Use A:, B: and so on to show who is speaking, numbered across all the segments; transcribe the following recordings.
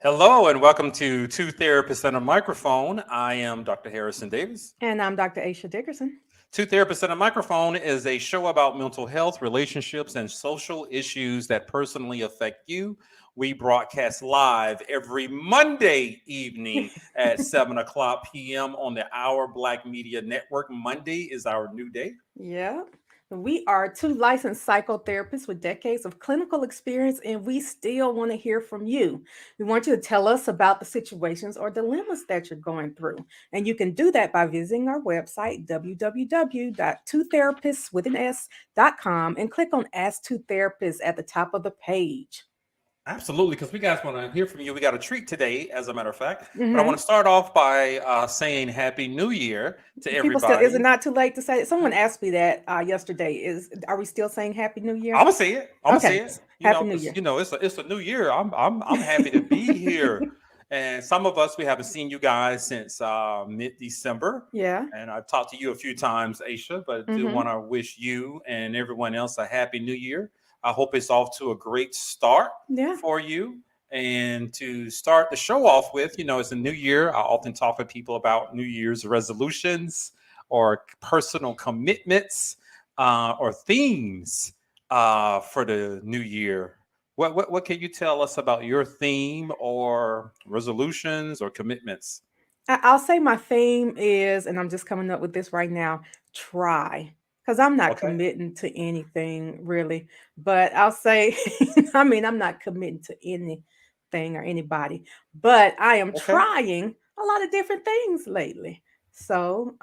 A: Hello and welcome to Two Therapists and a Microphone. I am Dr. Harrison Davis.
B: And I'm Dr. Aisha Dickerson.
A: Two Therapists and a Microphone is a show about mental health, relationships, and social issues that personally affect you. We broadcast live every Monday evening at 7 o'clock p.m. on the Our Black Media Network. Monday is our new day.
B: Yeah. We are two licensed psychotherapists with decades of clinical experience, and we still want to hear from you. We want you to tell us about the situations or dilemmas that you're going through. And you can do that by visiting our website, www.twotherapists.com, and click on Ask Two Therapists at the top of the page.
A: Absolutely, because we guys want to hear from you. We got a treat today, as a matter of fact. But I
B: Mhm.
A: want to start off by saying Happy New Year to
B: People still, is it
A: everybody.
B: not too late to say it? Someone asked me that yesterday. Are we still saying Happy New
A: I'm
B: Year?
A: gonna say it. I'm gonna say
B: Okay.
A: it.
B: Happy New
A: Because
B: Year.
A: it's a new year. I'm happy to be here. And some of us we haven't seen you guys since mid December.
B: Yeah.
A: And I've talked to you a few times, Aisha, but do
B: Mm-hmm.
A: want to wish you and everyone else a happy new year. I hope it's off to a great start
B: Yeah.
A: for you. And to start the show off with, it's a new year. I often talk with people about New Year's resolutions or personal commitments or themes for the new year. What can you tell us about your theme or resolutions or commitments?
B: I'll say my theme is, and I'm just coming up with this right now, try. Because I'm not
A: Okay.
B: committing to anything really. But I'll say, I mean, I'm not committing to anything or anybody, but I am
A: Okay.
B: trying a lot of different things lately. So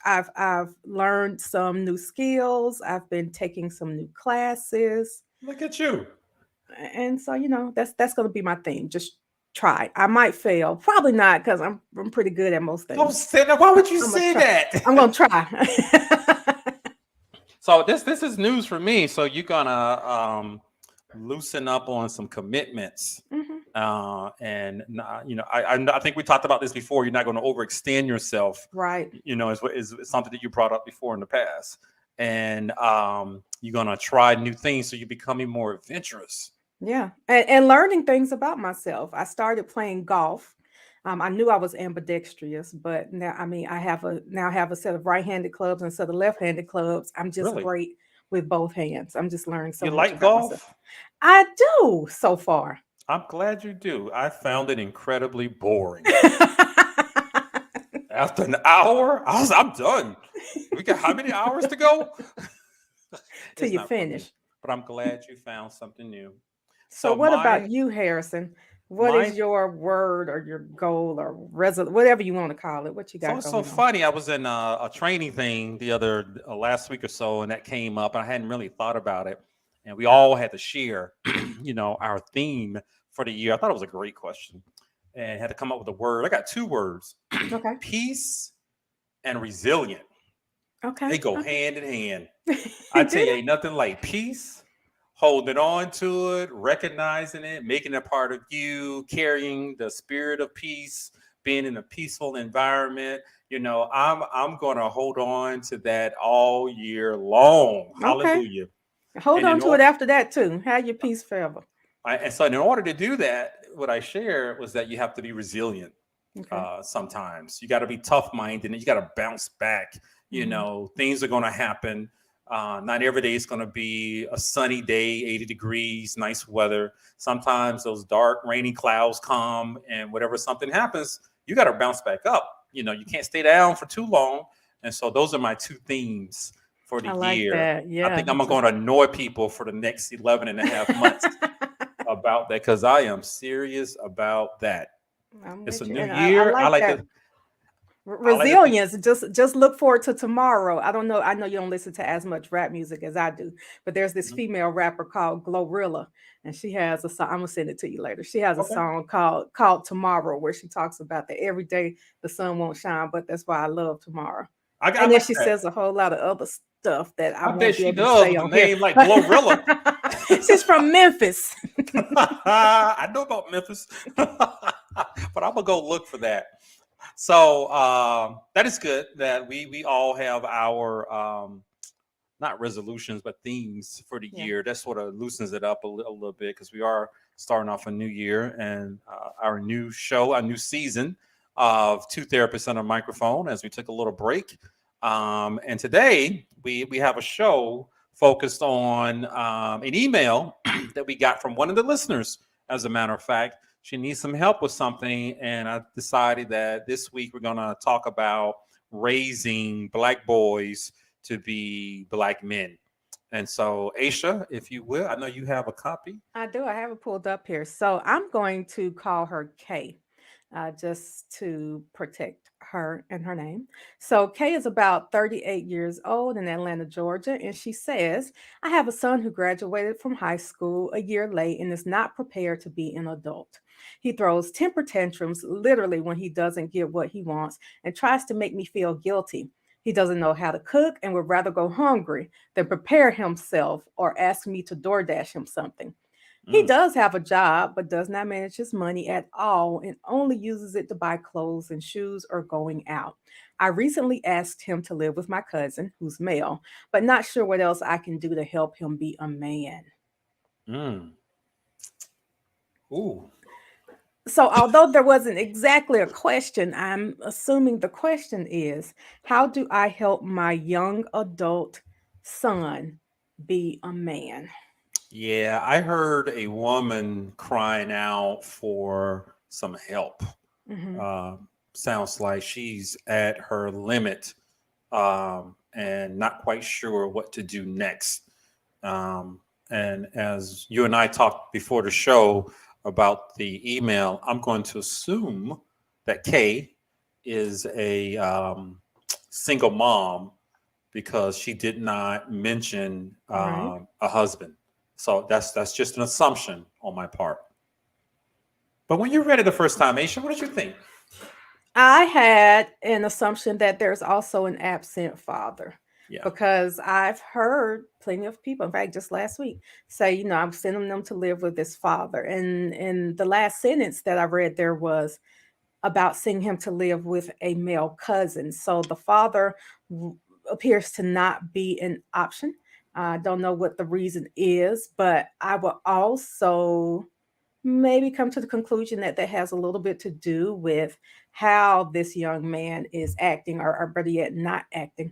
B: I've learned some new skills. I've been taking some new classes.
A: Look at you.
B: And so that's going to be my theme. Just try. I might fail, probably not, because I'm pretty good at most
A: Don't
B: things.
A: say that. Why would you
B: I'm gonna
A: say
B: try. I'm
A: that?
B: gonna try.
A: So this is news for me. So you're gonna loosen up on some commitments.
B: Hmm.
A: I think we talked about this before. You're not going to overextend yourself.
B: Right.
A: Is something that you brought up before in the past, and you're going to try new things, so you're becoming more adventurous.
B: Yeah, and learning things about myself. I started playing golf. I knew I was ambidextrous, but now I mean I have a set of right-handed clubs and a set of left-handed clubs. I'm just
A: Really,
B: great with both hands. I'm just learning so
A: you
B: much
A: like
B: about myself.
A: golf?
B: I do so far.
A: I'm glad you do. I found it incredibly boring. After an hour, I'm done. We got how many hours to go?
B: Till
A: It's
B: you
A: not for me,
B: finish.
A: but I'm glad you found something new.
B: So,
A: So
B: what about
A: my
B: you, Harrison? What is
A: my
B: your word or your goal or whatever you want to call it? What you
A: so
B: got
A: it's so
B: going on?
A: funny. I was in a training thing the other last week or so, and that came up. And I hadn't really thought about it, and we all had to share, our theme for the year. I thought it was a great question, and had to come up with a word. I got two words:
B: Okay.
A: peace and resilient.
B: Okay.
A: They go
B: Okay.
A: hand in hand. I
B: Do
A: tell you,
B: they?
A: ain't nothing like peace, holding on to it, recognizing it, making it part of you, carrying the spirit of peace, being in a peaceful environment. I'm gonna hold on to that all year long.
B: Okay.
A: Hallelujah.
B: Hold
A: And
B: on
A: in
B: to it
A: order
B: after that too. Have your peace forever.
A: and so in order to do that, what I shared was that you have to be resilient.
B: Okay.
A: Sometimes you got to be tough minded and you got to bounce back.
B: Hmm.
A: Things are going to happen. Not every day is going to be a sunny day, 80 degrees, nice weather. Sometimes those dark, rainy clouds come, and whatever something happens, you got to bounce back up. You can't stay down for too long. And so those are my two themes for the
B: I like
A: year.
B: that.
A: I
B: Yeah.
A: think I'm going to annoy people for the next 11 and a half months about that because I am serious about that.
B: I'm
A: It's a
B: with you,
A: new
B: and I
A: year. I
B: like
A: like
B: that.
A: to I like to think.
B: Resilience. Just look forward to tomorrow. I don't know. I know you don't listen to as much rap music as I do, but there's this
A: Mhm.
B: female rapper called Glorilla, and she has a song. I'm gonna send it to you later. She has a
A: Okay.
B: song called Tomorrow, where she talks about that every day the sun won't shine, but that's why I love tomorrow.
A: I
B: And then
A: like
B: she
A: that.
B: says a whole lot of other stuff that I
A: I bet
B: won't be
A: she
B: able to
A: does
B: say
A: with a
B: on here.
A: name like
B: But
A: Glorilla.
B: she's from Memphis.
A: I know about Memphis, but I'm gonna go look for that. So that is good that we all have our not resolutions, but themes for the
B: Yeah.
A: year. That sort of loosens it up a little bit because we are starting off a new year and our new show, our new season of Two Therapists on a Microphone as we took a little break. And today we have a show focused on an email that we got from one of the listeners, as a matter of fact. She needs some help with something. And I decided that this week we're going to talk about raising Black boys to be Black men. And so, Aisha, if you will, I know you have a copy.
B: I do. I have it pulled up here. So I'm going to call her Kay, just to protect her and her name. So Kay is about 38 years old in Atlanta, Georgia. And she says, I have a son who graduated from high school a year late and is not prepared to be an adult. He throws temper tantrums literally when he doesn't get what he wants and tries to make me feel guilty. He doesn't know how to cook and would rather go hungry than prepare himself or ask me to DoorDash him something. He
A: Mm,
B: does have a job, but does not manage his money at all and only uses it to buy clothes and shoes or going out. I recently asked him to live with my cousin, who's male, but not sure what else I can do to help him be a man.
A: mm. Ooh.
B: So, although there wasn't exactly a question, I'm assuming the question is, how do I help my young adult son be a man?
A: Yeah, I heard a woman crying out for some help.
B: Hmm.
A: Uh, Sounds like she's at her limit and not quite sure what to do next. And as you and I talked before the show about the email, I'm going to assume that Kay is a single mom because she did not mention
B: Right.
A: a husband. So that's just an assumption on my part. But when you read it the first time, Aisha, what did you think?
B: I had an assumption that there's also an absent father
A: Yeah.
B: because I've heard plenty of people, in fact, just last week, say, I'm sending them to live with this father. And the last sentence that I read there was about sending him to live with a male cousin. So the father w- appears to not be an option. I don't know what the reason is, but I will also maybe come to the conclusion that that has a little bit to do with how this young man is acting, or better yet, not acting.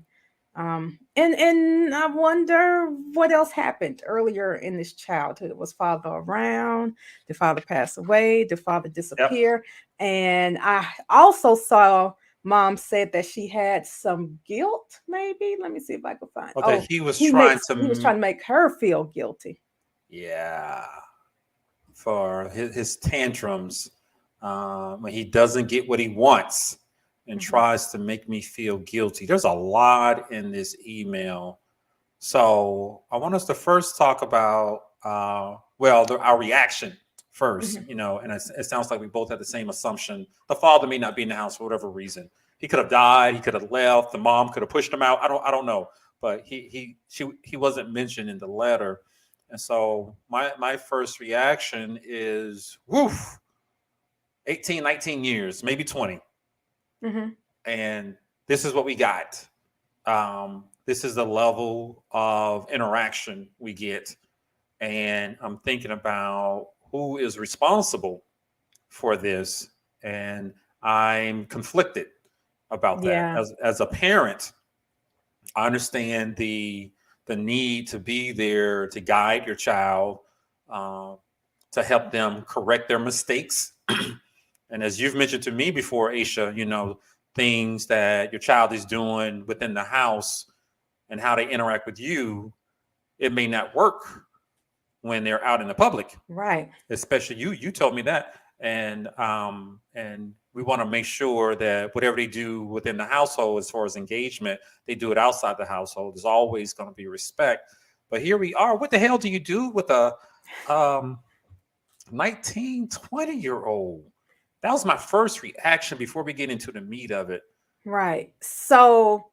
B: And I wonder what else happened earlier in this childhood. Was father around? Did father pass away? Did father
A: Yep.
B: disappear? And I also saw mom said that she had some guilt. Maybe let me see if I can find.
A: Okay.
B: Oh,
A: He was trying to,
B: he was trying to make her feel guilty.
A: yeah, for his tantrums when he doesn't get what he wants and
B: Mhm.
A: tries to make me feel guilty. There's a lot in this email. So I want us to first talk about, our reaction first,
B: Mhm.
A: and it sounds like we both had the same assumption. The father may not be in the house for whatever reason. He could have died. He could have left. The mom could have pushed him out. I don't know. But he wasn't mentioned in the letter. And so my first reaction is, woof, 18, 19 years, maybe 20.
B: Mhm.
A: And this is what we got. This is the level of interaction we get. And I'm thinking about who is responsible for this. And I'm conflicted about that.
B: Yeah.
A: As a parent, I understand the need to be there to guide your child, uh, to help them correct their mistakes. And as you've mentioned to me before, Aisha, things that your child is doing within the house and how they interact with you, it may not work when they're out in the public.
B: Right.
A: Especially you told me that, and we want to make sure that whatever they do within the household as far as engagement, they do it outside the household. There's always going to be respect. But here we are. What the hell do you do with a um 19, 20-year old? That was my first reaction before we get into the meat of it.
B: Right. So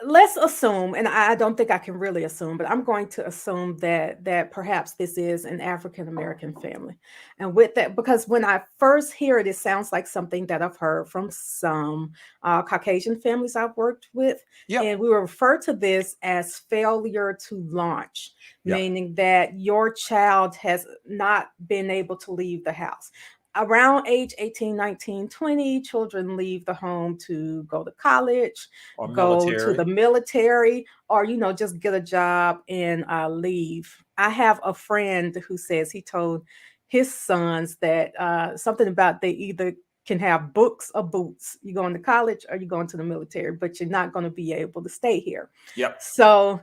B: let's assume, and I don't think I can really assume, but I'm going to assume that perhaps this is an African American family. And with that, because when I first hear it, it sounds like something that I've heard from some Caucasian families I've worked with.
A: Yep.
B: And we will refer to this as failure to launch,
A: Yep.
B: meaning that your child has not been able to leave the house. Around age 18, 19, 20, children leave the home to go to college,
A: Or
B: go to the
A: military.
B: military, or just get a job and leave. I have a friend who says he told his sons that something about they either can have books or boots. You going to college or you going to the military, but you're not going to be able to stay here.
A: Yep.
B: So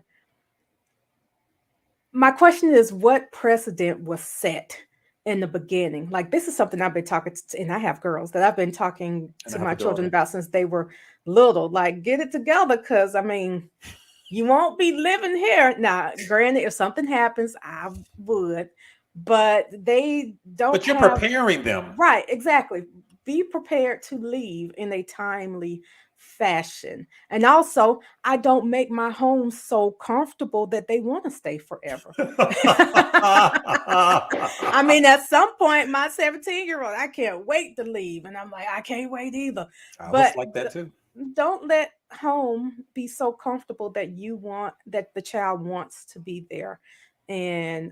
B: my question is, what precedent was set in the beginning? Like, this is something I've been talking to, and I have girls that I've been talking
A: And I
B: to
A: have
B: my
A: a
B: children
A: daughter.
B: about since they were little. Like, get it together, because I mean, you won't be living here. Now, granted, if something happens, I would, but they don't
A: But you're
B: have.
A: preparing them.
B: Right, exactly. Be prepared to leave in a timely fashion. And also, I don't make my home so comfortable that they want to stay forever. I mean, at some point, my 17-year-old, I can't wait to leave. And I'm like, I can't wait either.
A: I was
B: But
A: like that too.
B: don't let home be so comfortable that that the child wants to be there, and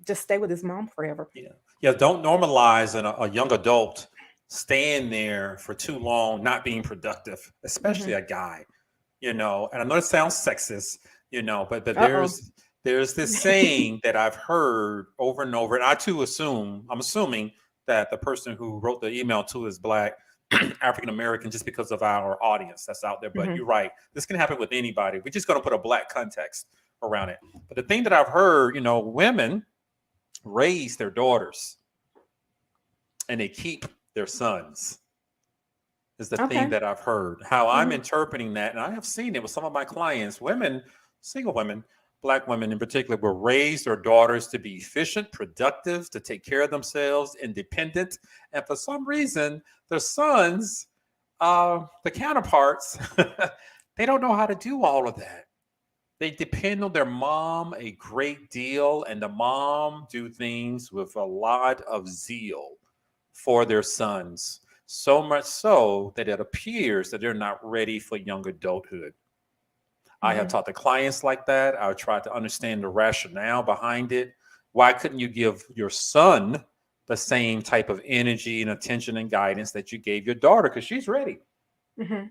B: just stay with his mom forever.
A: Yeah. Yeah. Don't normalize a young adult staying there for too long, not being productive, especially
B: Hmm.
A: a guy, and I know it sounds sexist, but
B: Uh-oh.
A: there's this saying that I've heard over and over, and I too I'm assuming that the person who wrote the email to is black, African American, just because of our audience that's out there. But
B: Hmm.
A: you're right, this can happen with anybody. We're just going to put a black context around it. But the thing that I've heard, women raise their daughters and they keep their sons, is the thing
B: Okay.
A: that I've heard. How I'm
B: Hmm.
A: interpreting that, and I have seen it with some of my clients, women, single women, black women in particular, will raise their daughters to be efficient, productive, to take care of themselves, independent. And for some reason, their sons, the counterparts, they don't know how to do all of that. They depend on their mom a great deal, and the mom do things with a lot of zeal for their sons, so much so that it appears that they're not ready for young adulthood. I have
B: Hmm.
A: talked to clients like that. I've tried to understand the rationale behind it. Why couldn't you give your son the same type of energy and attention and guidance that you gave your daughter? Because she's ready.
B: Hmm.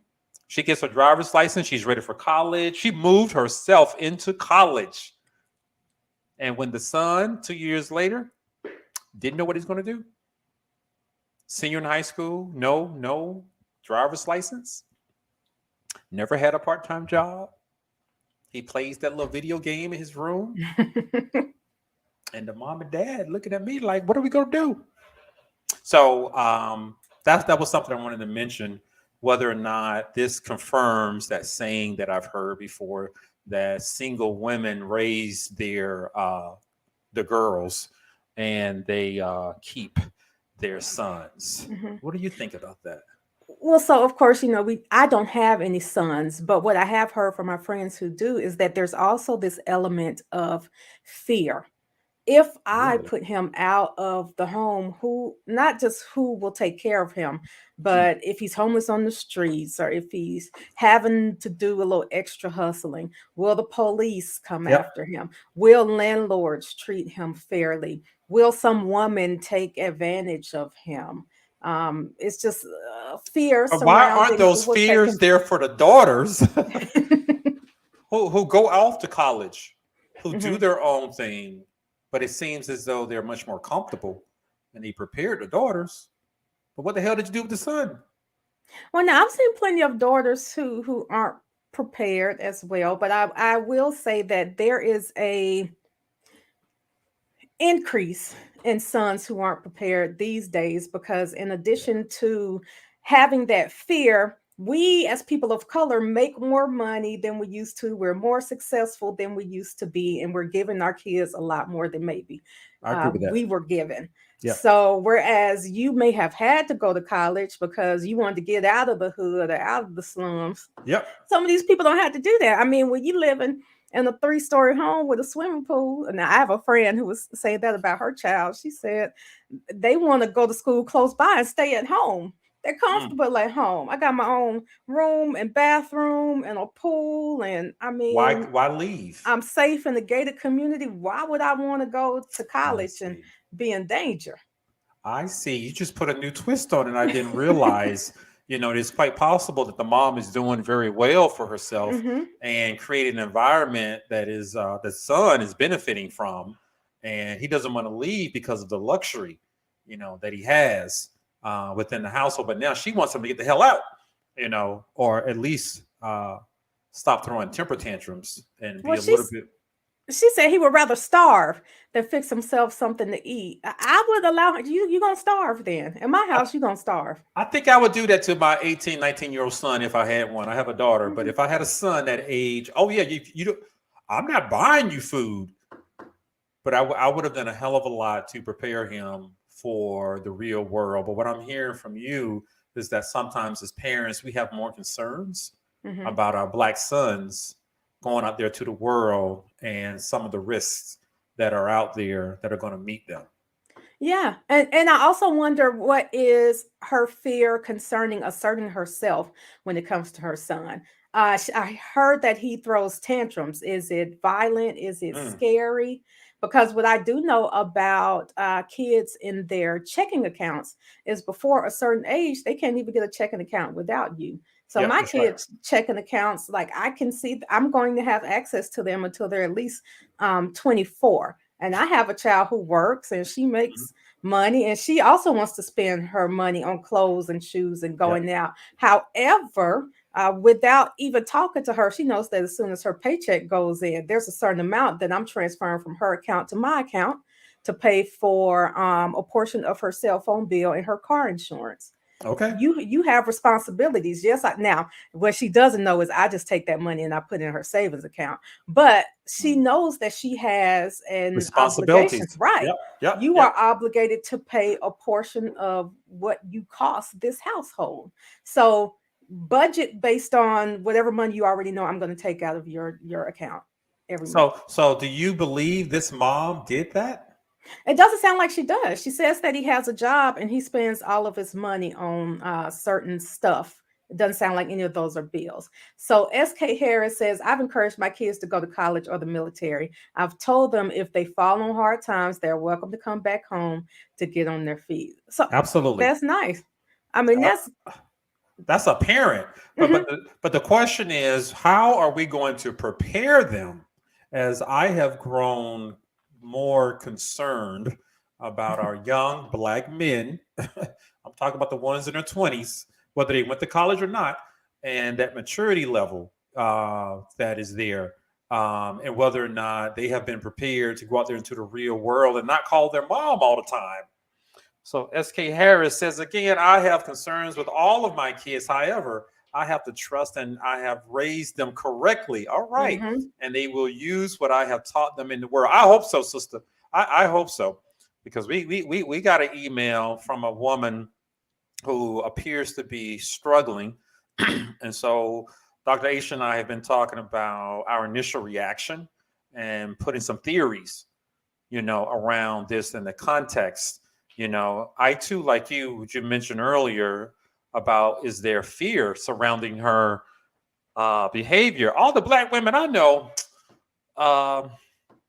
A: She gets her driver's license. She's ready for college. She moved herself into college. And when the son, 2 years later, didn't know what he's going to do, senior in high school, no driver's license, never had a part-time job. He plays that little video game in his room, and the mom and dad looking at me like, "What are we gonna do?" So that was something I wanted to mention. Whether or not this confirms that saying that I've heard before, that single women raise the girls and they keep their sons.
B: Hmm.
A: What do you think about that?
B: Well, so of course, we I don't have any sons, but what I have heard from my friends who do is that there's also this element of fear. If I
A: Really?
B: put him out of the home, who not just who will take care of him,
A: Mm.
B: but if he's homeless on the streets or if he's having to do a little extra hustling, will the police come
A: Yep.
B: after him? Will landlords treat him fairly? Will some woman take advantage of him? It's just fear
A: But why aren't
B: surrounding
A: those
B: who will take
A: fears
B: him.
A: there for the daughters who go off to college, who do
B: Hmm.
A: their own thing? But it seems as though they're much more comfortable and they prepared the daughters. But what the hell did you do with the son?
B: Well, now I've seen plenty of daughters who aren't prepared as well, but I will say that there is a increase in sons who aren't prepared these days, because in addition to having that fear, We as people of color make more money than we used to. We're more successful than we used to be, and we're giving our kids a lot more than maybe
A: I agree with that.
B: we were given.
A: Yeah.
B: So whereas you may have had to go to college because you wanted to get out of the hood or out of the slums,
A: Yep.
B: some of these people don't have to do that. I mean, when you live in a 3-story home with a swimming pool, and I have a friend who was saying that about her child. She said they want to go to school close by and stay at home. They're
A: Mm.
B: comfortable at home. I got my own room and bathroom and a pool, and I
A: Why
B: mean,
A: why leave?
B: I'm safe in the gated community. Why would I want to go to
A: I
B: college and
A: see.
B: be in danger?
A: I see. You just put a new twist on it. I didn't realize, it's quite possible that the mom is doing very well for herself
B: Hmm.
A: and creating an environment that is the son is benefiting from, and he doesn't want to leave because of the luxury, that he has within the household. But now she wants him to get the hell out, or at least stop throwing temper tantrums and be
B: Well,
A: a little bit.
B: she said he would rather starve than fix himself something to eat. I would allow her. You gonna starve then? In my house, you gonna starve.
A: I think I would do that to my 18, 19-year-old son if I had one. I have a daughter, but
B: Mhm.
A: if I had a son that age, oh yeah, you do, I'm not buying you food, but I would have done a hell of a lot to prepare him for the real world. But what I'm hearing from you is that sometimes as parents, we have more concerns
B: Mhm.
A: about our black sons going out there to the world and some of the risks that are out there that are going to meet them.
B: Yeah, and I also wonder what is her fear concerning asserting herself when it comes to her son. I heard that he throws tantrums. Is it violent? Is it
A: Mm,
B: scary? Because what I do know about kids in their checking accounts is before a certain age, they can't even get a checking account without you. So
A: yep,
B: my
A: that's right.
B: kids' checking accounts, like I can see, I'm going to have access to them until they're at least 24. And I have a child who works and she
A: Mhm.
B: makes money, and she also wants to spend her money on clothes and shoes and
A: Yep.
B: going out. However, without even talking to her, she knows that as soon as her paycheck goes in, there's a certain amount that I'm transferring from her account to my account to pay for a portion of her cell phone bill and her car insurance.
A: Okay.
B: You have responsibilities. Yes, now what she doesn't know is I just take that money and I put it in her savings account. But she
A: Mm.
B: knows that she has an obligation,
A: Responsibilities.
B: right?
A: Yep. Yep.
B: You
A: Yep.
B: are obligated to pay a portion of what you cost this household. So budget based on whatever money you already know I'm going to take out of your account every month.
A: So do you believe this mom did that?
B: It doesn't sound like she does. She says that he has a job and he spends all of his money on certain stuff. It doesn't sound like any of those are bills. So SK Harris says, I've encouraged my kids to go to college or the military. I've told them if they fall on hard times, they're welcome to come back home to get on their feet. So
A: Absolutely.
B: that's nice. I mean,
A: Uh,
B: that's
A: that's a parent. But
B: mhm.
A: the question is, how are we going to prepare them? As I have grown more concerned about our young black men, I'm talking about the ones in their 20s, whether they went to college or not, and that maturity level that is there, and whether or not they have been prepared to go out there into the real world and not call their mom all the time. So SK Harris says again, I have concerns with all of my kids. However, I have to trust and I have raised them correctly. All right.
B: Mhm.
A: And they will use what I have taught them in the world. I hope so, sister. I hope so. Because we got an email from a woman who appears to be struggling. And so Dr. Aisha and I have been talking about our initial reaction and putting some theories, around this in the context. I too, like you, what you mentioned earlier about is there fear surrounding her behavior. All the black women I know, um,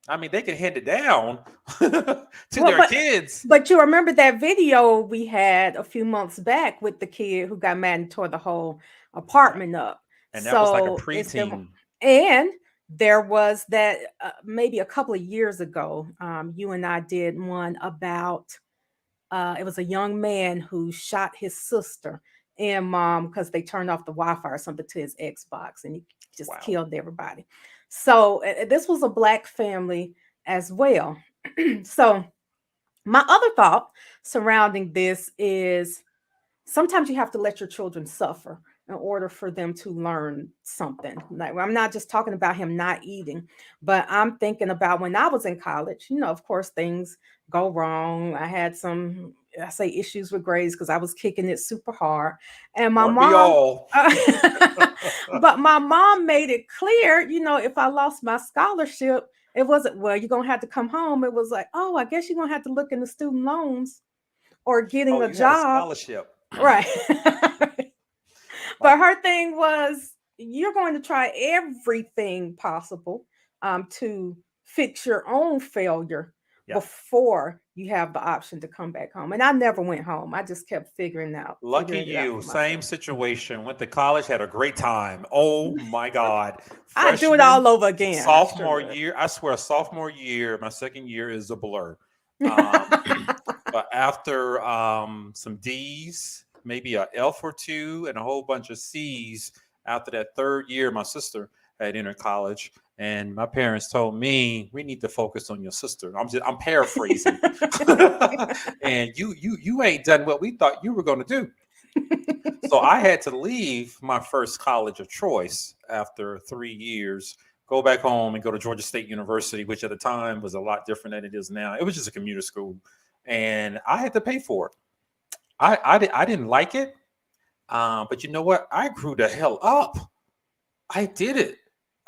A: I mean, they can hand it down to
B: Well,
A: their kids,
B: but you remember that video we had a few months back with the kid who got mad and tore the whole apartment up.
A: and that was like a
B: So it's been,
A: preteen.
B: and there was that maybe a couple of years ago, you and I did one about it was a young man who shot his sister and mom because they turned off the Wi-Fi or something to his Xbox and he just
A: Wow.
B: killed everybody. So this was a black family as well. So my other thought surrounding this is sometimes you have to let your children suffer. in order for them to learn something. Like, I'm not just talking about him not eating, but I'm thinking about when I was in college. Of course, things go wrong. I had some, I say, issues with grades because I was kicking it super hard, and my
A: Weren't we
B: mom.
A: all?
B: But my mom made it clear, if I lost my scholarship, it wasn't, well, you're gonna have to come home. It was like, oh, I guess you're gonna have to look into student loans or getting
A: Oh,
B: a
A: you had a
B: job.
A: scholarship.
B: Right.
A: My,
B: But her thing was, you're going to try everything possible to fix your own failure
A: yeah.
B: before you have the option to come back home. And I never went home. I just kept
A: Lucky
B: figuring it out
A: you.
B: for
A: Same
B: myself.
A: situation. Went to college, had a great time. Oh my God.
B: I'd do it
A: Freshman,
B: all over again. I sure
A: sophomore
B: would.
A: year. I swear, sophomore year, my second year is a blur. Um, but after some D's, maybe a F or two, and a whole bunch of C's, after that third year, my sister had entered college. And my parents told me we need to focus on your sister. I'm paraphrasing. And you ain't done what we thought you were going to do. So I had to leave my first college of choice after 3 years, go back home and go to Georgia State University, which at the time was a lot different than it is now. It was just a commuter school, and I had to pay for it. I didn't like it, but you know what? I grew the hell up. I did it.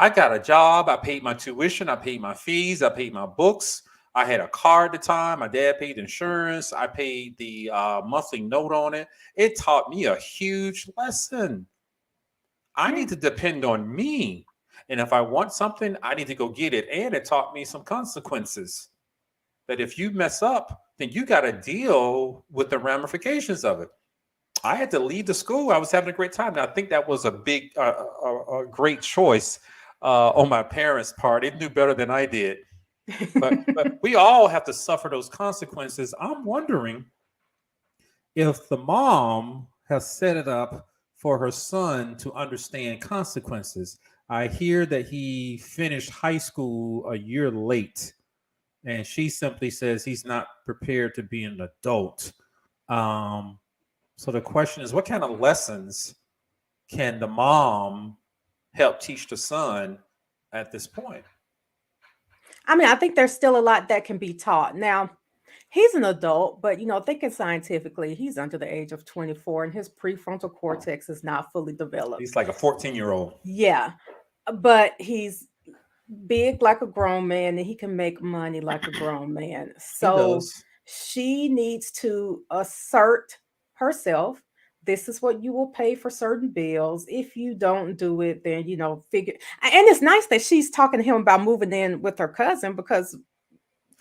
A: I got a job. I paid my tuition. I paid my fees. I paid my books. I had a car at the time. My dad paid insurance. I paid the monthly note on it. It taught me a huge lesson. I
B: Yeah.
A: need to depend on me. And if I want something, I need to go get it. And it taught me some consequences that if you mess up, then you got to deal with the ramifications of it. I had to leave the school. I was having a great time. And I think that was a great choice on my parents' part. They knew better than I did. But we all have to suffer those consequences. I'm wondering if the mom has set it up for her son to understand consequences. I hear that he finished high school a year late, and she simply says he's not prepared to be an adult. Um, so the question is, what kind of lessons can the mom help teach the son at this point?
B: I mean, I think there's still a lot that can be taught. Now, he's an adult, but thinking scientifically, he's under the age of 24 and his prefrontal cortex is not fully developed.
A: He's like a 14-year-old.
B: Yeah, but he's big like a grown man and he can make money like a grown man.
A: He
B: So
A: does.
B: she needs to assert herself. This is what you will pay for certain bills. If you don't do it, then figure. And it's nice that she's talking to him about moving in with her cousin because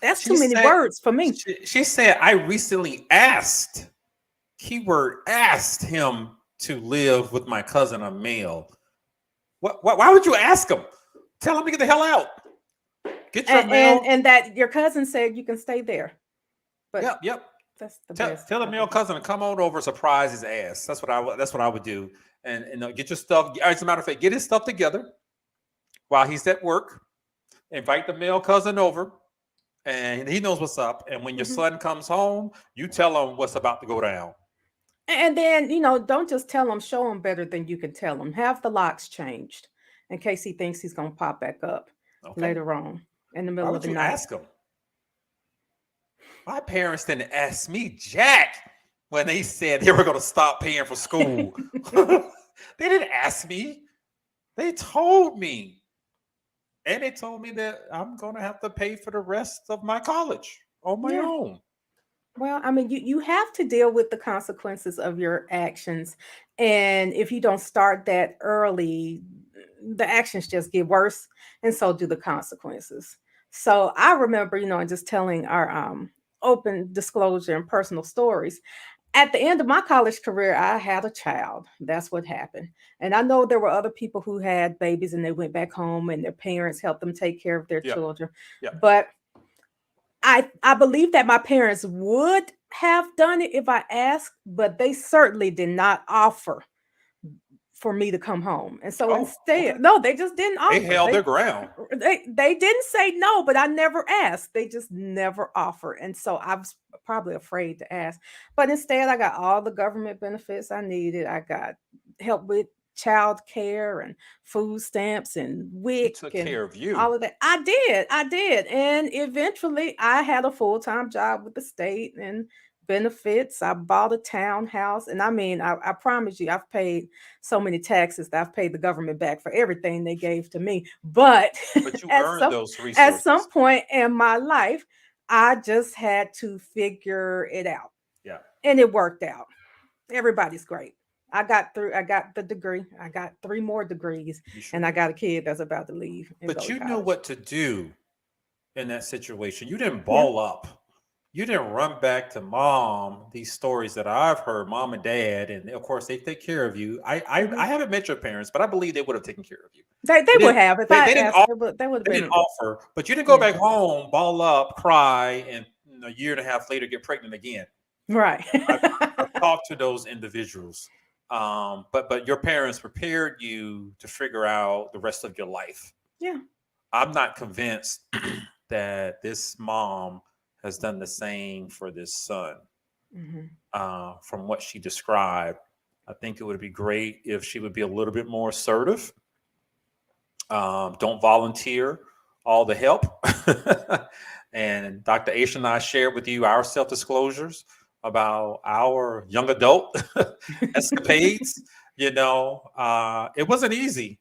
B: that's
A: She
B: too many
A: said
B: words for me.
A: she said I recently asked, keyword asked him to live with my cousin, a male. Why would you ask him? Tell him to get the hell out. Get your
B: And
A: mail.
B: and that your cousin said you can stay there, but
A: Yep.
B: that's the
A: Tell,
B: best
A: tell the
B: I
A: male
B: could do.
A: cousin to come on over, surprise his ass. That's what I would do. And get your stuff. As a matter of fact, get his stuff together while he's at work. Invite the male cousin over, and he knows what's up. And when your
B: Mhm.
A: son comes home, you tell him what's about to go down.
B: And then, don't just tell him, show him better than you can tell him. Have the locks changed in case he thinks he's going to pop back up
A: Okay.
B: later on in the
A: Why
B: middle of
A: would
B: the
A: you
B: night.
A: ask him? My parents didn't ask me jack when they said they were going to stop paying for school. They didn't ask me. They told me. And they told me that I'm going to have to pay for the rest of my college on my
B: Yeah.
A: own.
B: Well, I mean, you have to deal with the consequences of your actions. And if you don't start that early, the actions just get worse, and so do the consequences. So I remember, and just telling our open disclosure and personal stories. At the end of my college career, I had a child. That's what happened. And I know there were other people who had babies and they went back home and their parents helped them take care of their
A: Yep.
B: children.
A: Yep.
B: But I believe that my parents would have done it if I asked, but they certainly did not offer for me to come home. And so
A: Oh, okay.
B: instead, no, they just didn't
A: They
B: offer.
A: held their ground.
B: They didn't say no, but I never asked. They just never offered. And so I was probably afraid to ask. But instead, I got all the government benefits I needed. I got help with child care and food stamps and
A: You
B: WIC
A: took
B: and
A: care of you.
B: all of that. I did. And eventually I had a full-time job with the state and benefits. I bought a townhouse. And I mean, I promise you, I've paid so many taxes that I've paid the government back for everything they gave to me. But
A: But you
B: at
A: earned
B: some
A: those
B: at some
A: resources.
B: point in my life, I just had to figure it out.
A: Yeah.
B: And it worked out. Everybody's great. I got through. I got the degree. I got 3 more degrees,
A: You sure
B: and I
A: did.
B: got a kid that's about to leave and go
A: But
B: to
A: you knew
B: college.
A: what to do in that situation. You didn't
B: Yeah.
A: ball up. You didn't run back to mom. These stories that I've heard, mom and dad, and of course they take care of you. I
B: Mhm.
A: haven't met your parents, but I believe they would have taken care of you.
B: They
A: They
B: would
A: didn't.
B: have if
A: They,
B: I
A: they didn't.
B: asked. They would have
A: They didn't
B: been.
A: offer, but you didn't go
B: Yeah.
A: back home, ball up, cry, and a year and a half later get pregnant again.
B: Right.
A: I've talked to those individuals, but your parents prepared you to figure out the rest of your life.
B: Yeah.
A: I'm not convinced that this mom has done the same for this son.
B: Hmm.
A: From what she described, I think it would be great if she would be a little bit more assertive. Don't volunteer all the help. And Dr. Aisha and I shared with you our self disclosures about our young adult escapades. It wasn't easy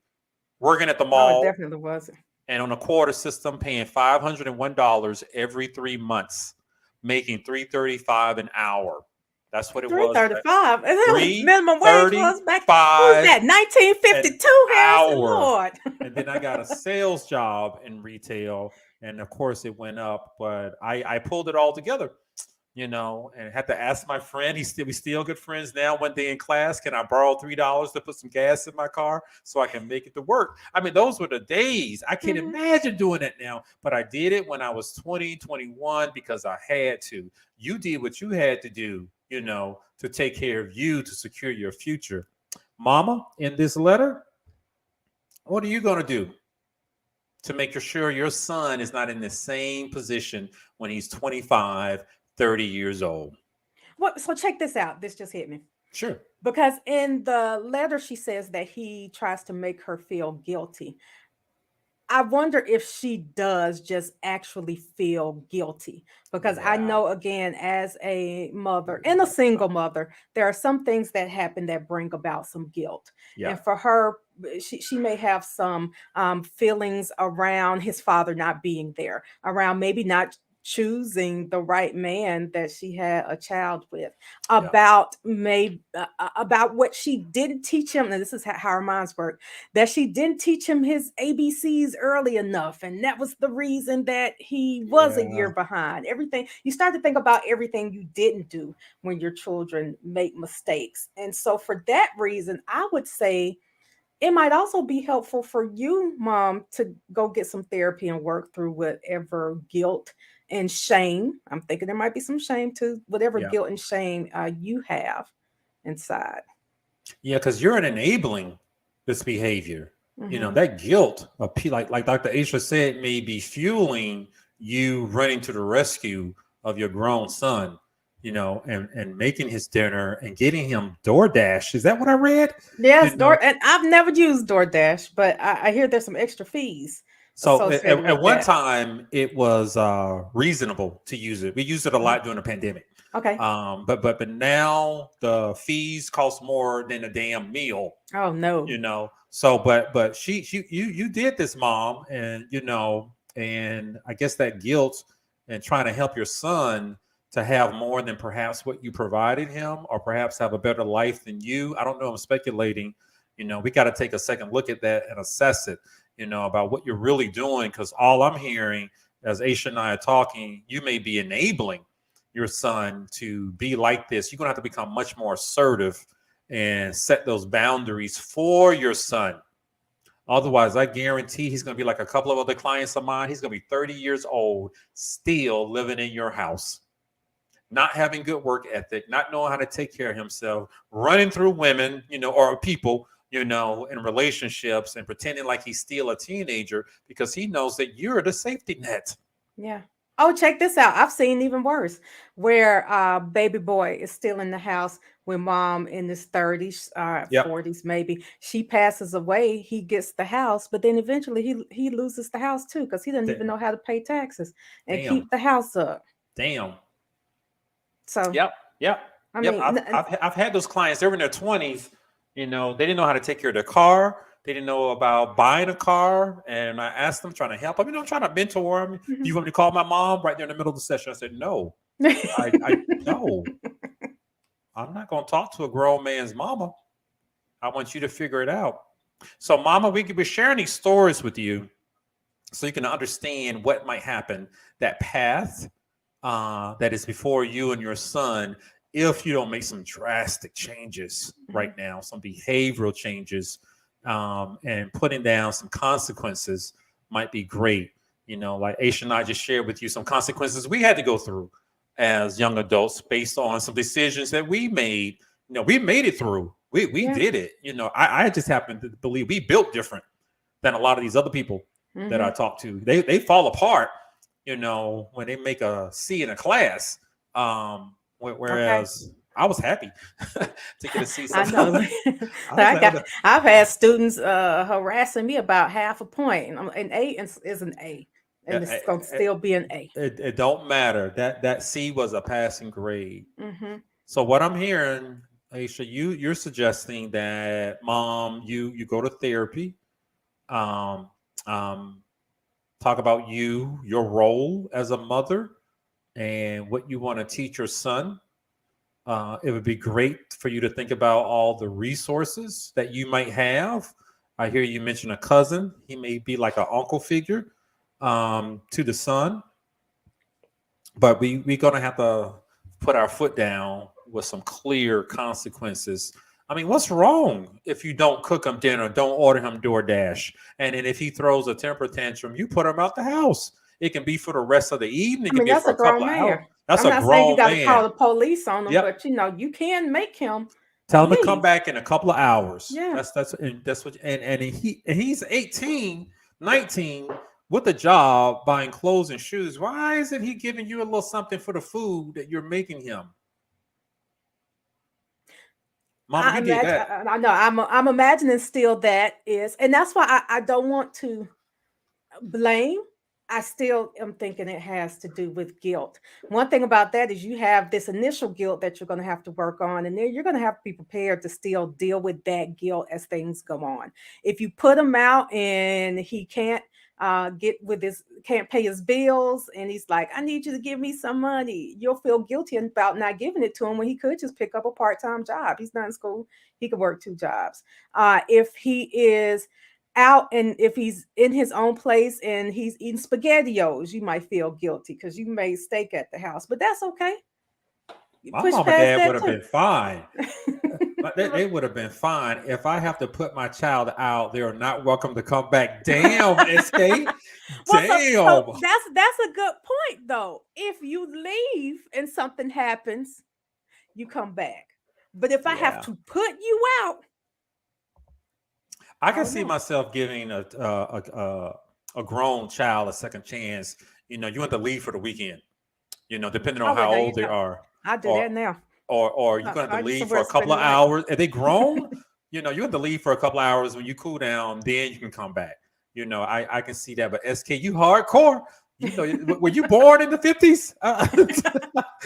A: working at the
B: Oh, it
A: mall
B: definitely wasn't.
A: and on a quarter system, paying $501 every 3 months, making $3.35 an hour. That's what it
B: Three
A: was.
B: thirty-five. Is that what
A: Three
B: minimum wage was back? What was
A: thirty-five
B: that? Nineteen
A: an
B: fifty-two. Harrison
A: hour.
B: Lord.
A: And then I got a sales job in retail, and of course it went up. But I pulled it all together, and had to ask my friend. We still good friends now. One day in class, can I borrow $3 to put some gas in my car so I can make it to work? I mean, those were the days. I can't
B: Mhm.
A: imagine doing it now, but I did it when I was 20, 21 because I had to. You did what you had to do, to take care of you to secure your future. Mama, in this letter, what are you going to do to make sure your son is not in the same position when he's 25, 30 years old?
B: What? So check this out. This just hit me.
A: Sure.
B: Because in the letter, she says that he tries to make her feel guilty. I wonder if she does just actually feel guilty. Because I
A: Yeah.
B: know, again, as a mother and a single mother, there are some things that happen that bring about some guilt.
A: Yeah.
B: And for her, she may have some feelings around his father not being there, around maybe not choosing the right man that she had a child with,
A: Yeah.
B: about what she didn't teach him. And this is how our minds work, that she didn't teach him his ABCs early enough. And that was the reason that he was a
A: Yeah.
B: year behind. Everything you start to think about everything you didn't do when your children make mistakes. And so, for that reason, I would say it might also be helpful for you, mom, to go get some therapy and work through whatever guilt and shame. I'm thinking there might be some shame too, whatever
A: Yeah.
B: guilt and shame you have inside.
A: Yeah. Because you're enabling this behavior.
B: Hmm.
A: That guilt, like Dr. Aisha said, may be fueling you running to the rescue of your grown son, and making his dinner and getting him DoorDash. Is that what I read?
B: Yes,
A: You know,
B: And I've never used DoorDash, but I hear there's some extra fees
A: So
B: associated with
A: at one
B: that.
A: time, it was reasonable to use it. We used it a
B: Mhm.
A: lot during the pandemic.
B: Okay.
A: But now the fees cost more than a damn meal.
B: Oh no.
A: So but you did this, mom, and I guess that guilt and trying to help your son to have more than perhaps what you provided him, or perhaps have a better life than you. I don't know. I'm speculating. We got to take a second look at that and assess it. About what you're really doing, because all I'm hearing as Aisha and I are talking, you may be enabling your son to be like this. You're gonna have to become much more assertive and set those boundaries for your son. Otherwise, I guarantee he's going to be like a couple of other clients of mine. He's going to be 30 years old, still living in your house, not having good work ethic, not knowing how to take care of himself, running through women, or people, in relationships, and pretending like he's still a teenager because he knows that you're the safety net.
B: Yeah. Oh, check this out. I've seen even worse, where baby boy is still in the house with mom in his 30s,
A: Yep.
B: 40s maybe. She passes away, he gets the house, but then eventually he loses the house too because he doesn't even
A: Da-
B: know how to pay taxes and
A: Damn.
B: keep the house up.
A: Damn.
B: So,
A: Yep. Yep.
B: I
A: Yep.
B: mean,
A: I've had those clients. They were in their 20s. They didn't know how to take care of their car. They didn't know about buying a car. And I asked them, trying to help them, trying to mentor them. Do you want me to call my mom right there in the middle of the session? I said, no, I no, I'm not going to talk to a grown man's mama. I want you to figure it out. So, mama, we could be sharing these stories with you so you can understand what might happen, that path that is before you and your son, if you don't make some drastic changes right now, some behavioral changes, and putting down some consequences might be great. Like Aisha and I just shared with you some consequences we had to go through as young adults based on some decisions that we made. We made it through. We
B: yeah.
A: did it. I just happen to believe we built different than a lot of these other people that I talk to. They fall apart, when they make a C in a class.
B: Okay.
A: Whereas I was happy to get a C
B: I know.
A: sometimes. I was
B: I
A: like,
B: got. I've had students harassing me about half a point, and an A is an A, and it's gonna still be an A.
A: it don't matter. That C was a passing grade.
B: Hmm.
A: So what I'm hearing, Aisha, you're suggesting that mom, you go to therapy, um, um, talk about your role as a mother, and what you want to teach your son. It would be great for you to think about all the resources that you might have. I hear you mention a cousin. He may be like an uncle figure to the son, but we're gonna have to put our foot down with some clear consequences. I mean, what's wrong if you don't cook him dinner, don't order him DoorDash, and then if he throws a temper tantrum, you put him out the house. It can be for the rest of the evening. It
B: I
A: can
B: mean,
A: be
B: that's
A: for
B: a
A: a couple
B: grown
A: of hours.
B: man.
A: That's
B: I'm
A: a
B: not saying you
A: grown
B: got to call
A: man.
B: the police on him,
A: Yep.
B: but you can make him
A: Tell him to come
B: leave.
A: back in a couple of hours.
B: Yeah.
A: That's what he's 18, 19 with a job buying clothes and shoes. Why isn't he giving you a little something for the food that you're making him? Mama,
B: I
A: you did
B: imagine.
A: that.
B: I know. I'm imagining still that is, and that's why I don't want to blame. I still am thinking it has to do with guilt. One thing about that is you have this initial guilt that you're going to have to work on, and then you're going to have to be prepared to still deal with that guilt as things go on. If you put him out and he can't can't pay his bills, and he's like, I need you to give me some money, you'll feel guilty about not giving it to him when he could just pick up a part-time job. He's not in school, he could work two jobs. If he is out and if he's in his own place and he's eating spaghettios, you might feel guilty because you made steak at the house, but that's okay. You
A: My
B: push
A: mom and
B: past
A: dad would
B: that
A: have
B: too.
A: been fine. But they would have been fine. If I have to put my child out, they are not welcome to come back. Damn, SK.
B: Well, so
A: Damn.
B: that's a good point though. If you leave and something happens, you come back. But if I have
A: Yeah.
B: to put you out,
A: I
B: I
A: can
B: don't
A: see
B: know.
A: myself giving a grown child a second chance. You want to leave for the weekend. Depending on
B: Oh well,
A: how
B: there you
A: old they
B: go.
A: are,
B: I do
A: or
B: that now.
A: you're gonna have to
B: I just
A: leave for
B: somewhere
A: a
B: to spend
A: couple
B: the
A: of
B: night.
A: hours. Are they grown? You have to leave for a couple of hours. When you cool down, then you can come back. I can see that. But SK, you hardcore. Were you born in the 50s?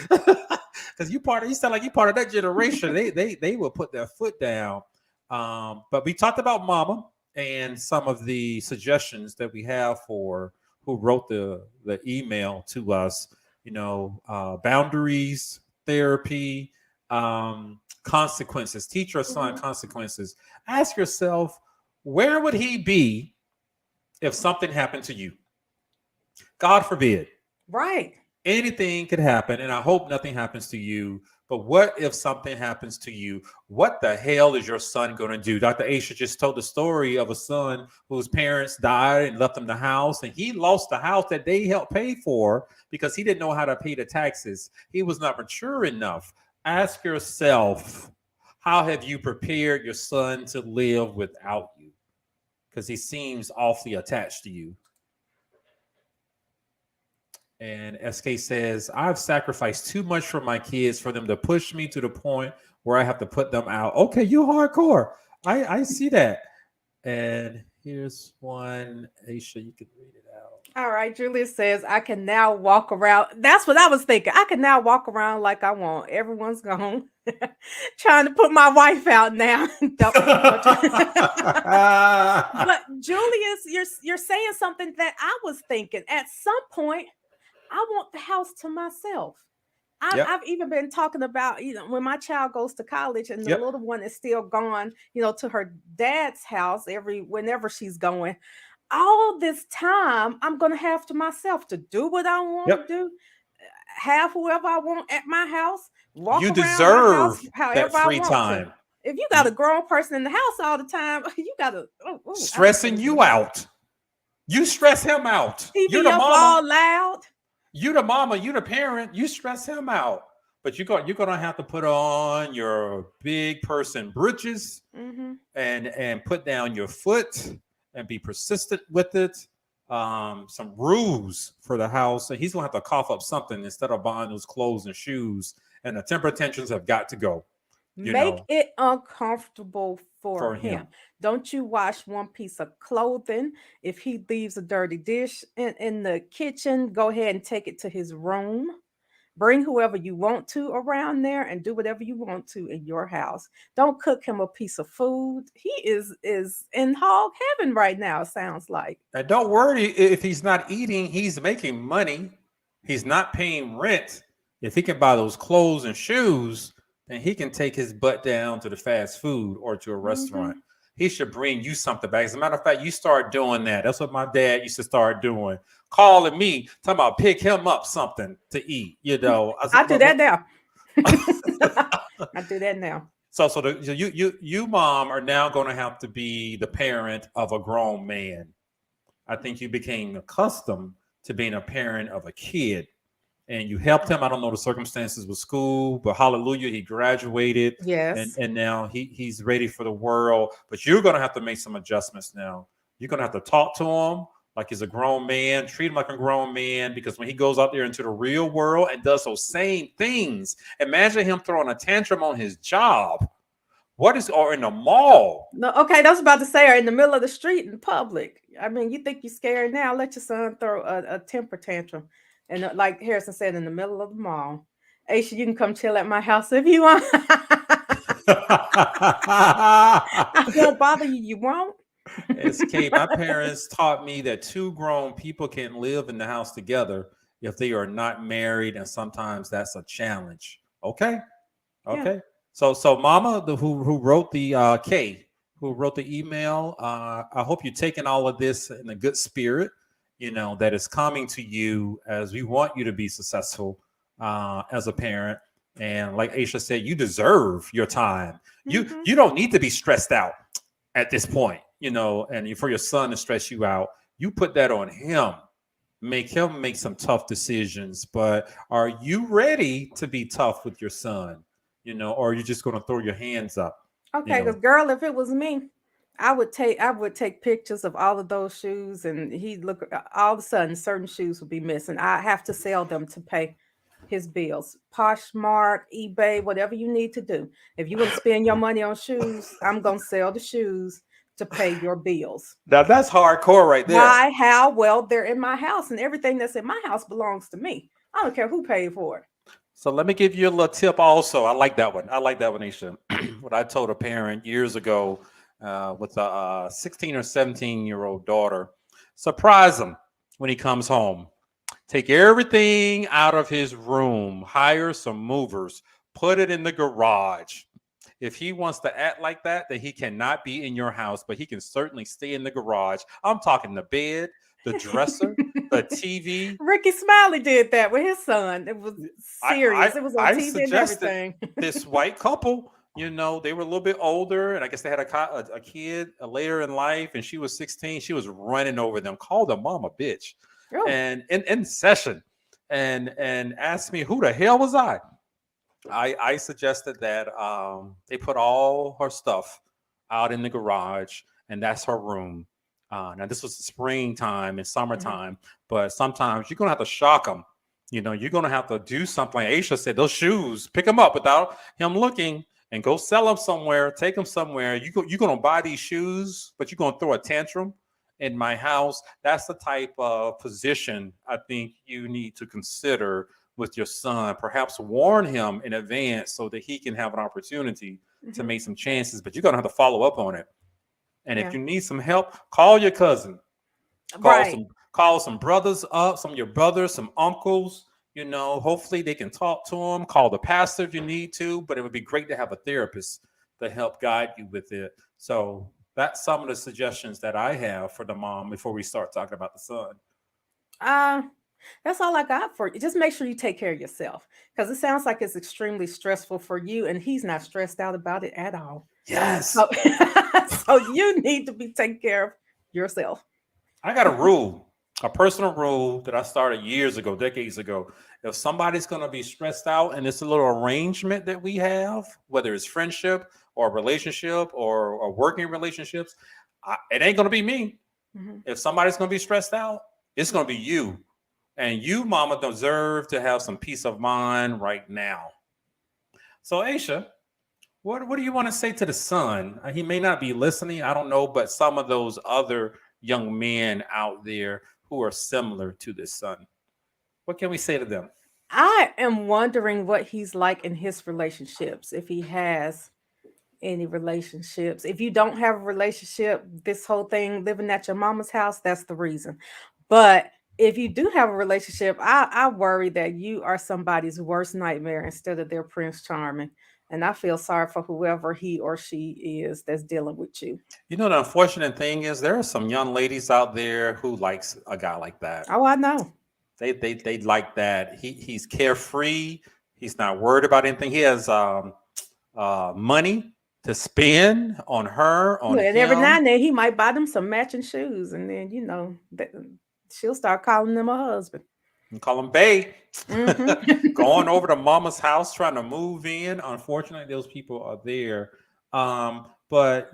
A: Because you sound like you part of that generation. They will put their foot down. But we talked about mama and some of the suggestions that we have for who wrote the email to us. Boundaries, therapy, consequences. Teach your son
B: Mhm.
A: consequences. Ask yourself, where would he be if something happened to you? God forbid.
B: Right.
A: Anything could happen, and I hope nothing happens to you. But what if something happens to you? What the hell is your son going to do? Dr. Aisha just told the story of a son whose parents died and left him the house, and he lost the house that they helped pay for because he didn't know how to pay the taxes. He was not mature enough. Ask yourself, how have you prepared your son to live without you? Because he seems awfully attached to you. And SK says, I've sacrificed too much for my kids for them to push me to the point where I have to put them out. Okay, you hardcore. I see that. And here's one, Aisha, you can read it out.
B: All right, Julia says, I can now walk around. That's what I was thinking. I can now walk around like I want. Everyone's gone. Trying to put my wife out now. But Julius, you're saying something that I was thinking. At some point, I want the house to myself.
A: Yep.
B: I've even been talking about, when my child goes to college and the
A: Yep.
B: little one is still gone, to her dad's house whenever she's going. All this time, I'm going to have to myself to do what I want
A: Yep.
B: to do, have whoever I want at my house, walk
A: You
B: around my
A: deserve
B: house however
A: that free
B: I want
A: time.
B: to. If you got a grown person in the house all the time, you got to
A: stressing you out. You stress him out.
B: TV
A: You're the
B: up
A: mama.
B: all loud.
A: You the mama. You the parent. You stress him out. But you're gonna have to put on your big person britches and put down your foot and be persistent with it. Some rules for the house, and he's gonna have to cough up something instead of buying those clothes and shoes. And the temper tantrums have got to go.
B: Make it uncomfortable for him. Don't you wash one piece of clothing. If he leaves a dirty dish in the kitchen, go ahead and take it to his room. Bring whoever you want to around there and do whatever you want to in your house. Don't cook him a piece of food. He is in hog heaven right now, it sounds like.
A: And don't worry if he's not eating, he's making money. He's not paying rent. If he can buy those clothes and shoes, then he can take his butt down to the fast food or to a restaurant. He should bring you something back. As a matter of fact, you start doing that. That's what my dad used to start doing. Calling me, talking about pick him up something to eat.
B: I do that now. I do that now.
A: So you mom are now going to have to be the parent of a grown man. I think you became accustomed to being a parent of a kid. And you helped him. I don't know the circumstances with school, but hallelujah, he graduated.
B: Yes.
A: And now he's ready for the world. But you're going to have to make some adjustments now. You're going to have to talk to him like he's a grown man, treat him like a grown man, because when he goes out there into the real world and does those same things, imagine him throwing a tantrum on his job. Or in the mall.
B: No, okay, that's about to say, or in the middle of the street in public. I mean, you think you're scared now? Let your son throw a temper tantrum. And like Harrison said, in the middle of the mall. Aisha, you can come chill at my house if you want. I won't bother you. You won't?
A: SK, my parents taught me that two grown people can live in the house together if they are not married, and sometimes that's a challenge. Okay. Yeah. So Mama, who wrote the who wrote the email, I hope you're taking all of this in a good spirit. That is coming to you, as we want you to be successful as a parent. And like Aisha said, you deserve your time. You don't need to be stressed out at this point, and for your son to stress you out. You put that on him. Make him make some tough decisions. But are you ready to be tough with your son? Or are you just going to throw your hands up?
B: Okay, because girl, if it was me, I would take pictures of all of those shoes, and he'd look. All of a sudden, certain shoes would be missing. I have to sell them to pay his bills. Poshmark, eBay, whatever you need to do. If you want to spend your money on shoes, I'm gonna sell the shoes to pay your bills.
A: Now that's hardcore right there.
B: Why? How? Well, they're in my house, and everything that's in my house belongs to me. I don't care who paid for it.
A: So let me give you a little tip also. I like that one, Aisha. What I told a parent years ago with a 16 or 17-year-old daughter, surprise him when he comes home. Take everything out of his room, hire some movers, put it in the garage. If he wants to act like that, then he cannot be in your house, but he can certainly stay in the garage. I'm talking the bed, the dresser, the TV.
B: Ricky Smiley did that with his son. It was serious. It was on TV and everything.
A: This white couple, they were a little bit older, and I guess they had a kid later in life, and she was 16. She was running over them, called her mom a bitch, and in session, and asked me who the hell was I. I suggested that they put all her stuff out in the garage, and that's her room. Now, this was springtime and summertime, but sometimes you're going to have to shock them You're going to have to do something. Like Aisha said, those shoes, pick them up without him looking and go sell them somewhere, take them somewhere. You're going to buy these shoes, but you're going to throw a tantrum in my house. That's the type of position I think you need to consider with your son. Perhaps warn him in advance so that he can have an opportunity to
B: Mhm.
A: make some chances, but you're going to have to follow up on it. And if
B: Yeah.
A: you need some help, call your cousin. Call
B: Right.
A: some call some brothers up, some of your brothers, some uncles. Hopefully they can talk to them. Call the pastor if you need to, but it would be great to have a therapist to help guide you with it. So that's some of the suggestions that I have for the mom before we start talking about the son.
B: Uh, that's all I got for you. Just make sure you take care of yourself because it sounds like it's extremely stressful for you, and he's not stressed out about it at all.
A: Yes,
B: So, so you need to be taking care of yourself.
A: I got a rule, a personal rule that I started years ago, decades ago. If somebody's going to be stressed out and it's a little arrangement that we have, whether it's friendship or relationship or working relationships, it ain't going to be me.
B: Mhm.
A: If somebody's going to be stressed out, it's going to be you. And you, mama, deserve to have some peace of mind right now. So, Aisha, what do you want to say to the son? He may not be listening. I don't know, but some of those other young men out there who are similar to this son. What can we say to them?
B: I am wondering what he's like in his relationships, if he has any relationships. If you don't have a relationship, this whole thing living at your mama's house, that's the reason. But if you do have a relationship, I worry that you are somebody's worst nightmare instead of their Prince Charming. And I feel sorry for whoever he or she is that's dealing with you.
A: The unfortunate thing is there are some young ladies out there who likes a guy like that.
B: Oh, I know.
A: They like that. He's carefree. He's not worried about anything. He has money to spend on her, on
B: Yeah, and every now
A: him.
B: and then he might buy them some matching shoes, and then she'll start calling them a husband.
A: And call him Bay.
B: Hmm.
A: Going over to mama's house trying to move in. Unfortunately, those people are there. But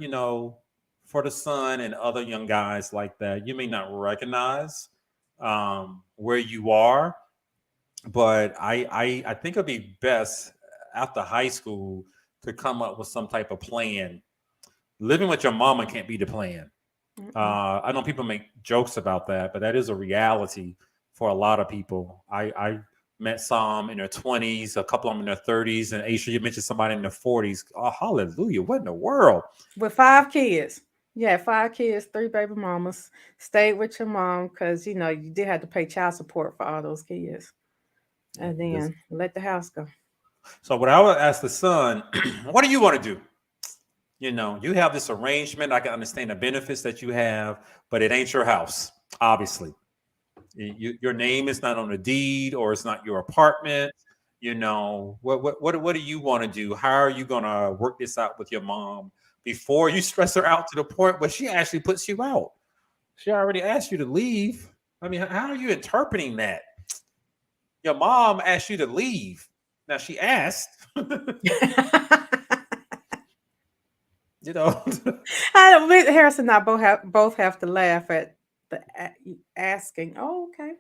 A: for the son and other young guys like that, you may not recognize where you are, but I think it'd be best after high school to come up with some type of plan. Living with your mama can't be the plan.
B: Mm-mm.
A: I know people make jokes about that, but that is a reality for a lot of people. I met some in their 20s, a couple of them in their 30s, and Aisha, you mentioned somebody in their 40s. Oh, hallelujah. What in the world?
B: With 5 kids. You had 5 kids, 3 baby mamas, stayed with your mom because you did have to pay child support for all those kids. And
A: This-
B: then let the house go.
A: So, what I would ask the son, what do you want to do? You have this arrangement. I can understand the benefits that you have, but it ain't your house, obviously. Your name is not on the deed, or it's not your apartment. What do you want to do? How are you going to work this out with your mom before you stress her out to the point where she actually puts you out? She already asked you to leave. I mean, how are you interpreting that? Your mom asked you to leave. Now she asked, you know.
B: Harrison and I both have to laugh at asking. Oh, okay.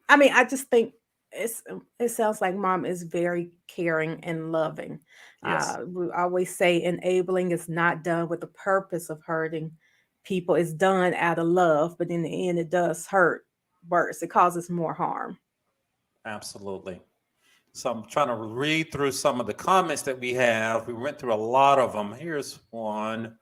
B: I mean, I just think it sounds like mom is very caring and loving.
A: Yes,
B: We always say enabling is not done with the purpose of hurting people. It's done out of love, but in the end, it does hurt worse. It causes more harm.
A: absolutely. So I'm trying to read through some of the comments that we have. We went through a lot of them. Here's one.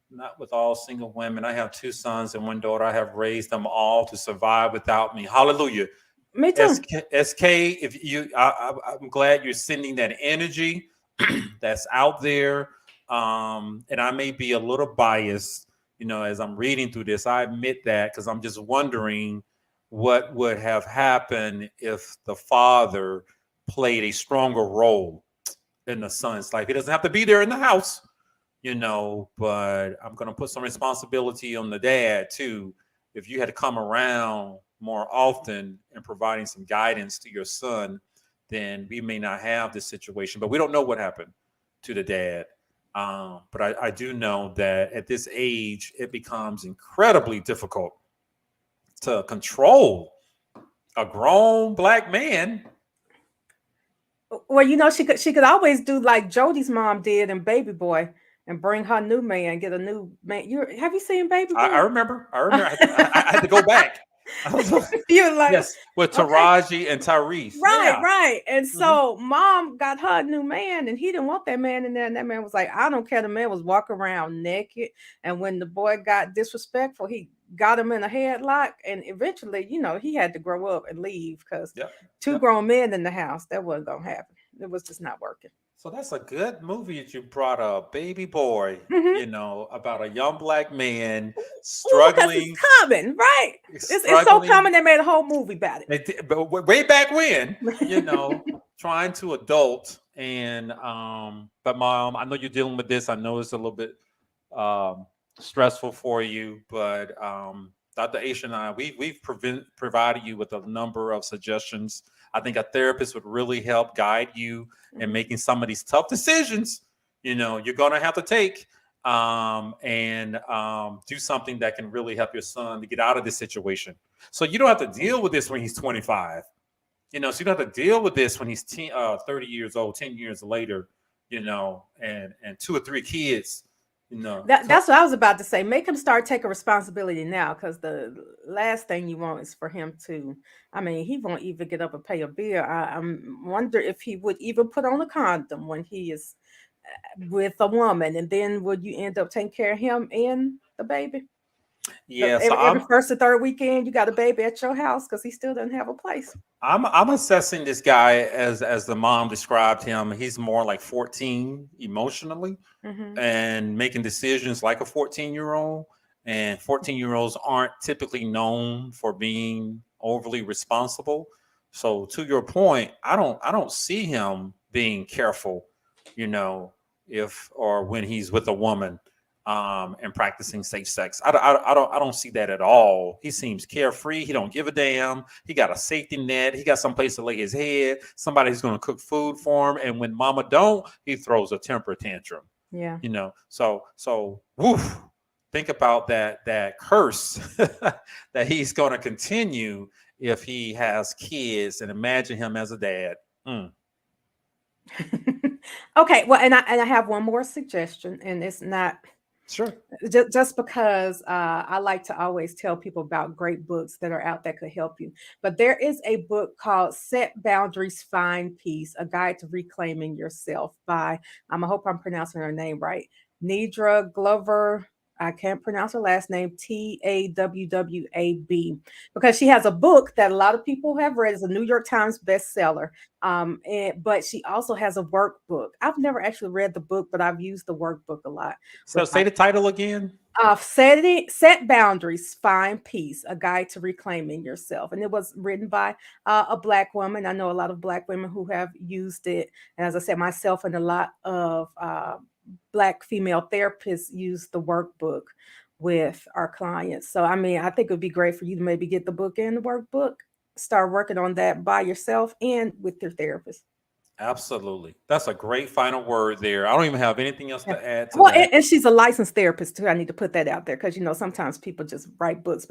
A: Not with all single women. I have two sons and one daughter. I have raised them all to survive without me. Hallelujah.
B: Me too.
A: SK, if I'm glad you're sending that energy that's out there. And I may be a little biased, as I'm reading through this. I admit that because I'm just wondering what would have happened if the father played a stronger role in the son's life. He doesn't have to be there in the house, but I'm going to put some responsibility on the dad too. If you had to come around more often and providing some guidance to your son, then we may not have this situation. But we don't know what happened to the dad. But I do know that at this age, it becomes incredibly difficult to control A grown black man.
B: Well, she could always do like Jodie's mom did in Baby Boy and bring her new man, get a new man. Have you seen Baby
A: I
B: Boy?
A: remember. I remember. I had to go back. I was like,
B: You're like,
A: yes, with
B: okay.
A: Taraji and Tyrese.
B: Right,
A: Yeah.
B: right. And
A: Hmm.
B: so mom got her a new man and he didn't want that man in there. And that man was like, I don't care. The man was walking around naked. And when the boy got disrespectful, he got him in a headlock. And eventually, he had to grow up and leave because
A: Yep.
B: two
A: Yep.
B: grown men in the house, that wasn't going to happen. It was just not working.
A: So that's a good movie that you brought up, Baby Boy.
B: Hmm.
A: About a young black man
B: Ooh, because it's
A: struggling,
B: common, right? It's so
A: struggling.
B: common they made a whole movie about it.
A: They did, but way back when, trying to adult and but mom, I know you're dealing with this. I know it's a little bit um stressful for you, but Dr. Aisha and I, we've provided you with a number of suggestions. I think a therapist would really help guide you in
B: Mhm.
A: making some of these tough decisions. You're gonna have to take and do something that can really help your son to get out of this situation. So you don't have to deal with this when he's 25. So you don't have to deal with this when he's 30 years old, 10 years later, and two or three kids,
B: That's what I was about to say. Make him start taking responsibility now, because the last thing you want is for him to. I mean, he won't even get up and pay a bill. I'm wonder if he would even put on a condom when he is with a woman, and then would you end up taking care of him and the baby?
A: Yeah, so
B: Every first or third weekend, you got a baby at your house because he still doesn't have a place.
A: I'm assessing this guy as the mom described him. He's more like 14 emotionally
B: Hmm.
A: and making decisions like a 14-year-old. And 14-year-olds aren't typically known for being overly responsible. So to your point, I don't see him being careful, you know, if or when he's with a woman and practicing safe sex. I don't see that at all. He seems carefree. He don't give a damn. He got a safety net. He got someplace to lay his head. Somebody who's going to cook food for him. And when mama don't, he throws a temper tantrum.
B: Yeah.
A: So woof. Think about that curse that he's going to continue if he has kids, and imagine him as a dad. Mm.
B: Okay. Well, and I have one more suggestion, and it's not
A: Sure.
B: just because I like to always tell people about great books that are out that could help you. But there is a book called Set Boundaries, Find Peace, A Guide to Reclaiming Yourself by, I hope I'm pronouncing her name right, Nidra Glover. I can't pronounce her last name, Tawwab, because she has a book that a lot of people have read. It's a New York Times bestseller. But she also has a workbook. I've never actually read the book, but I've used the workbook a lot
A: So
B: with
A: say the title again.
B: Set Boundaries, Find Peace, A Guide to Reclaiming Yourself. And it was written by a Black woman. I know a lot of Black women who have used it. And as I said, myself and a lot of Black female therapists use the workbook with our clients. So, I mean, I think it would be great for you to maybe get the book and the workbook, start working on that by yourself and with your therapist.
A: Absolutely. That's a great final word there. I don't even have anything else
B: Yeah.
A: to add to
B: Well,
A: that.
B: and she's a licensed therapist too. I need to put that out there because sometimes people just write books,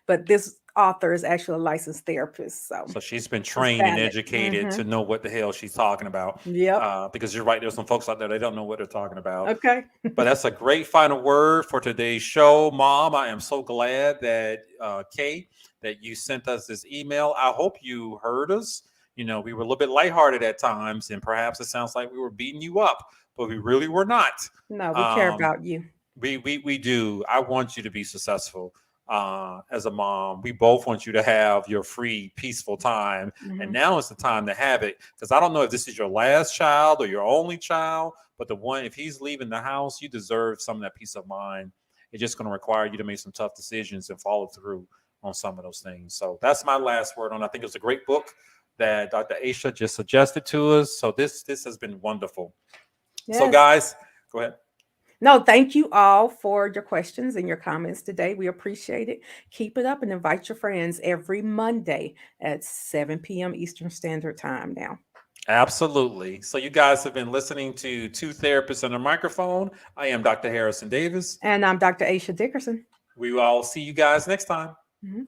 B: but this author is actually a licensed therapist. So
A: So she's been
B: she's
A: trained and
B: valid.
A: educated to know what the hell she's talking about.
B: Yep.
A: Because you're right, there's some folks out there they don't know what they're talking about.
B: Okay.
A: But that's a great final word for today's show, Mom. I am so glad that Kay, that you sent us this email. I hope you heard us. We were a little bit lighthearted at times, and perhaps it sounds like we were beating you up, but we really were not.
B: No, we care
A: Um,
B: about you.
A: we do. I want you to be successful as a mom. We both want you to have your free, peaceful time, and
B: Mhm.
A: now is the time to have it. Because I don't know if this is your last child or your only child, but the one, if he's leaving the house, you deserve some of that peace of mind. It's just going to require you to make some tough decisions and follow through on some of those things. So that's my last word on. I think it was a great book that Dr. Aisha just suggested to us. So this has been wonderful. So
B: Yes.
A: guys, go ahead.
B: No, thank you all for your questions and your comments today. We appreciate it. Keep it up and invite your friends every Monday at 7 p.m. Eastern Standard Time now.
A: Absolutely. So you guys have been listening to Two Therapists and a Microphone. I am Dr. Harrison Davis.
B: And I'm Dr. Aisha Dickerson.
A: We will all see you guys next time.
B: Mhm.